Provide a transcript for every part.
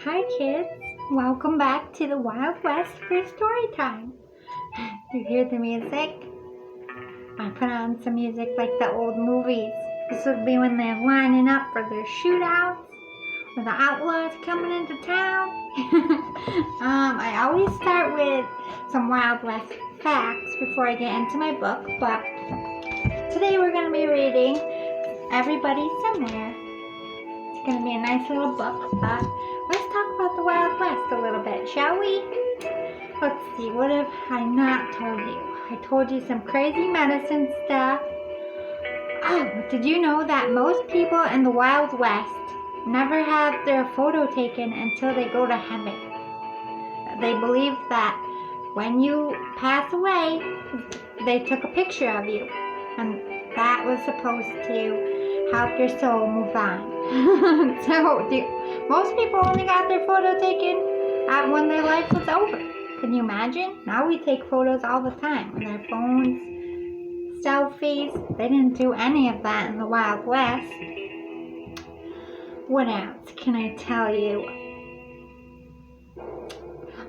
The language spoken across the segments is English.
Hi kids, welcome back to the Wild West for story time. You hear the music? I put on some music like the old movies. This would be when they're lining up for their shootouts or the outlaws coming into town. I always start with some Wild West facts before I get into my book, but today we're going to be reading Everybody Somewhere. It's going to be a nice little book, but let's talk about the Wild West a little bit, shall we? Let's see, what have I not told you? I told you some crazy medicine stuff. Oh, did you know that most people in the Wild West never have their photo taken until they go to heaven? They believe that when you pass away, they took a picture of you, and that was supposed to help your soul move on. Most people only got their photo taken when their life was over. Can you imagine? Now we take photos all the time with our phones, selfies. They didn't do any of that in the Wild West. What else can I tell you?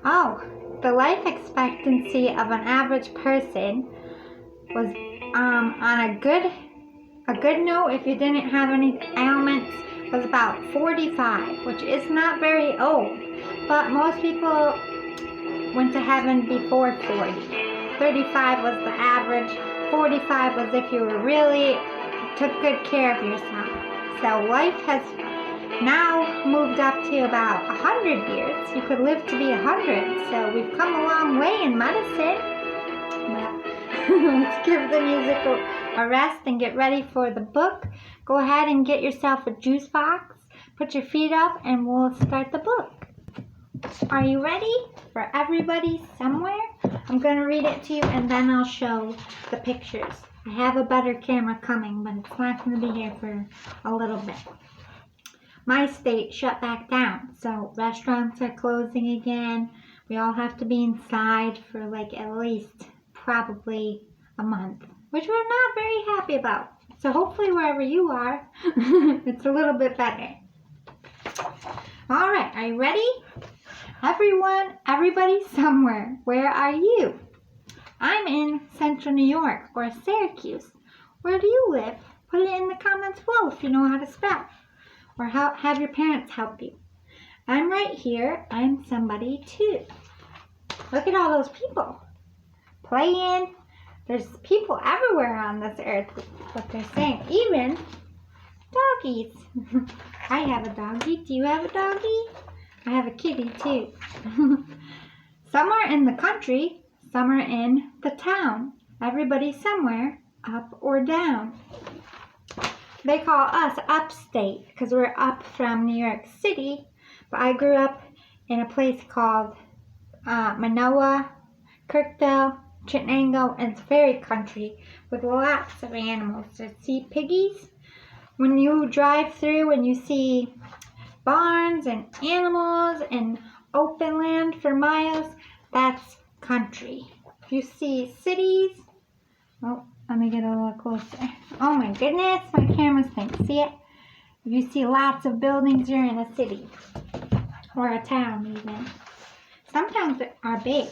Oh, the life expectancy of an average person was on a good note, if you didn't have any ailments, was about 45, which is not very old, but most people went to heaven before 40. 35 was the average. 45 was if you really took good care of yourself. So life has now moved up to about 100 years. You could live to be 100, so we've come a long way in medicine. Let's give the music a rest and get ready for the book. Go ahead and get yourself a juice box, put your feet up, and we'll start the book. Are you ready for Everybody Somewhere? I'm going to read it to you and then I'll show the pictures. I have a better camera coming, but it's not going to be here for a little bit. My state shut back down, so restaurants are closing again. We all have to be inside for like at least probably a month, which we're not very happy about. So hopefully wherever you are, it's a little bit better. All right, are you ready? Everybody somewhere, where are you? I'm in Central New York or Syracuse. Where do you live? Put it in the comments below if you know how to spell, or have your parents help you. I'm right here. I'm somebody too. Look at all those people playing. There's people everywhere on this earth, what they're saying. Even doggies. I have a doggie. Do you have a doggie? I have a kitty too. Some are in the country, some are in the town. Everybody somewhere, up or down. They call us upstate because we're up from New York City, but I grew up in a place called Manoa, Kirkville, Chittenango, and it's very country with lots of animals. So see piggies? When you drive through and you see barns and animals and open land for miles, that's country. If you see cities, oh, let me get a little closer. Oh my goodness, my camera's thing. See it? If you see lots of buildings, you're in a city or a town even. Sometimes they are big.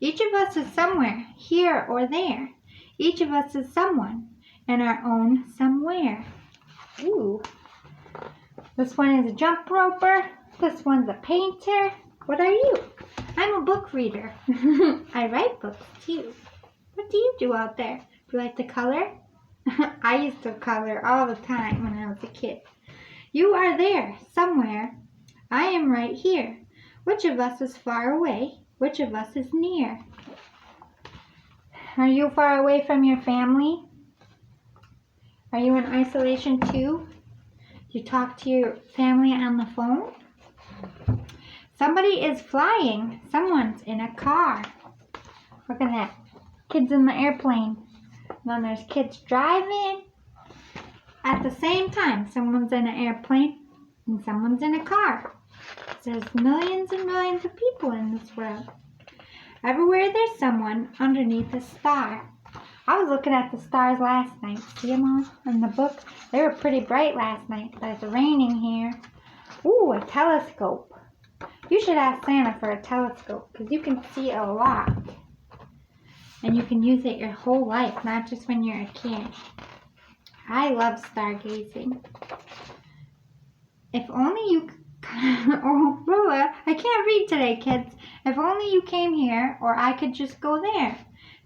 Each of us is somewhere, here or there. Each of us is someone in our own somewhere. Ooh. This one is a jump roper. This one's a painter. What are you? I'm a book reader. I write books too. What do you do out there? Do you like to color? I used to color all the time when I was a kid. You are there, somewhere. I am right here. Which of us is far away? Which of us is near? Are you far away from your family? Are you in isolation too? You talk to your family on the phone? Somebody is flying. Someone's in a car. Look at that. Kids in the airplane. And then there's kids driving. At the same time, someone's in an airplane and someone's in a car. There's millions and millions of people in this world. Everywhere there's someone underneath a star. I was looking at the stars last night. See them all in the book? They were pretty bright last night, but it's raining here. Ooh, a telescope. You should ask Santa for a telescope because you can see a lot. And you can use it your whole life, not just when you're a kid. I love stargazing. If only you... Oh, Rilla, I can't read today, kids. If only you came here, or I could just go there.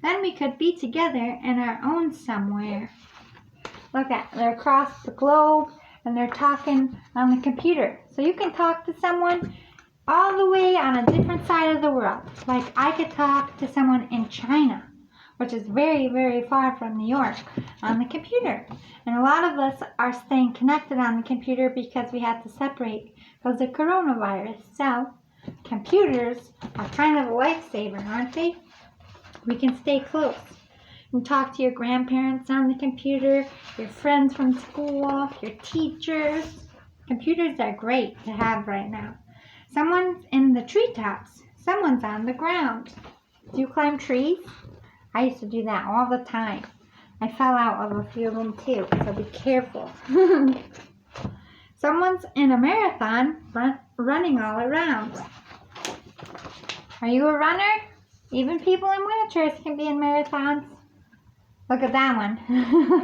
Then we could be together in our own somewhere. Look at, they're across the globe, and they're talking on the computer. So you can talk to someone all the way on a different side of the world. Like I could talk to someone in China, which is very, very far from New York, on the computer. And a lot of us are staying connected on the computer because we had to separate because of coronavirus. So computers are kind of a lifesaver, aren't they? We can stay close. You can talk to your grandparents on the computer, your friends from school, your teachers. Computers are great to have right now. Someone's in the treetops. Someone's on the ground. Do you climb trees? I used to do that all the time. I fell out of a few of them too, so be careful. Someone's in a marathon running all around. Are you a runner? Even people in wheelchairs can be in marathons. Look at that one.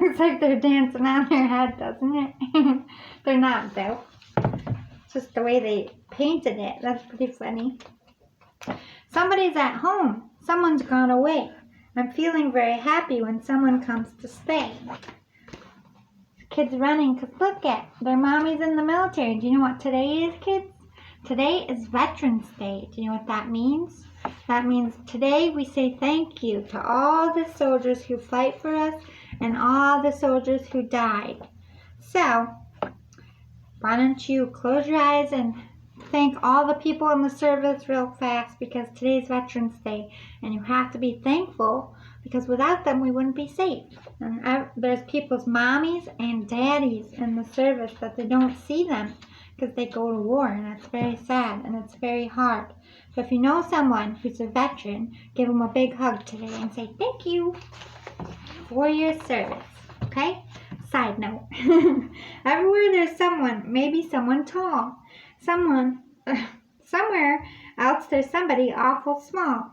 Looks like they're dancing on their head, doesn't it? They're not, though. It's just the way they painted it. That's pretty funny. Somebody's at home. Someone's gone away. I'm feeling very happy when someone comes to stay. Kids running because look at their mommy's in the military. Do you know what today is, kids? Today is Veterans Day. Do you know what that means? That means today we say thank you to all the soldiers who fight for us and all the soldiers who died. So, why don't you close your eyes and thank all the people in the service real fast because today's Veterans Day and you have to be thankful because without them we wouldn't be safe. And there's people's mommies and daddies in the service that they don't see them because they go to war and it's very sad and it's very hard. So if you know someone who's a veteran, give them a big hug today and say thank you for your service, okay? Side note, everywhere there's someone, maybe someone tall, somewhere else there's somebody awful small.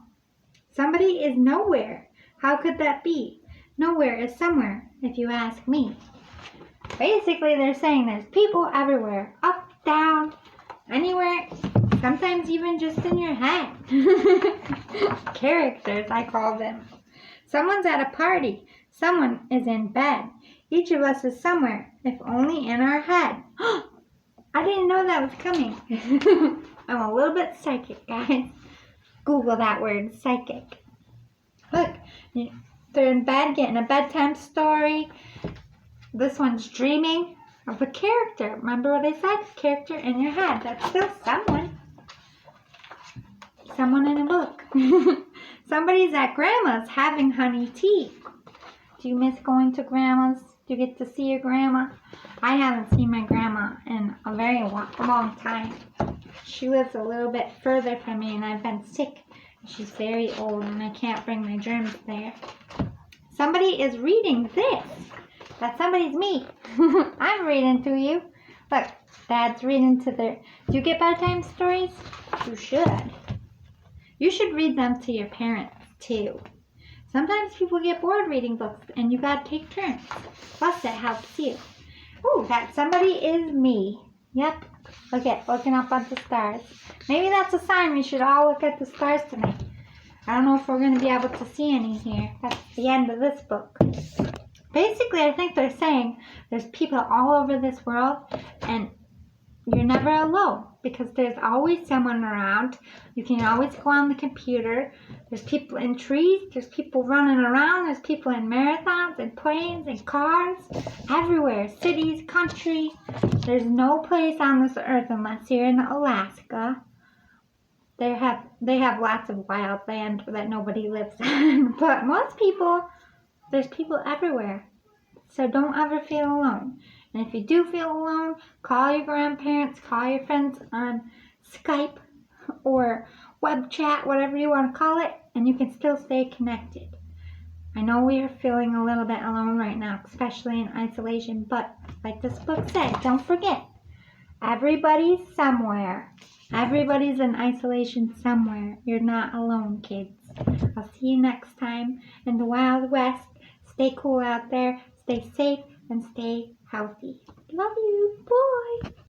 Somebody is nowhere. How could that be? Nowhere is somewhere, if you ask me. Basically, they're saying there's people everywhere, up, down, anywhere, sometimes even just in your head. Characters, I call them. Someone's at a party. Someone is in bed. Each of us is somewhere, if only in our head. I didn't know that was coming. I'm a little bit psychic, guys. Google that word, psychic. Look, they're in bed getting a bedtime story. This one's dreaming of a character. Remember what I said? Character in your head. That's still someone. Someone in a book. Somebody's at grandma's having honey tea. Do you miss going to grandma's? Do you get to see your grandma? I haven't seen my grandma in a very long time. She lives a little bit further from me and I've been sick. She's very old and I can't bring my germs there. Somebody is reading this. That somebody's me. I'm reading to you. Look, Dad's reading to their... Do you get bedtime stories? You should. You should read them to your parents, too. Sometimes people get bored reading books, and you gotta take turns. Plus, it helps you. Ooh, that somebody is me. Yep. Looking up at the stars. Maybe that's a sign we should all look at the stars tonight. I don't know if we're going to be able to see any here. That's the end of this book. Basically, I think they're saying there's people all over this world, and you're never alone because there's always someone around. You can always go on the computer. There's people in trees. There's people running around. There's people in marathons and planes and cars. Everywhere. Cities, country. There's no place on this earth unless you're in Alaska. They have lots of wild land that nobody lives on. But most people, there's people everywhere. So don't ever feel alone. And if you do feel alone, call your grandparents, call your friends on Skype or web chat, whatever you want to call it, and you can still stay connected. I know we are feeling a little bit alone right now, especially in isolation, but like this book said, don't forget, Everybody's somewhere. Everybody's in isolation somewhere. You're not alone, kids. I'll see you next time in the Wild West. Stay cool out there, stay safe, and stay healthy. Love you. Bye.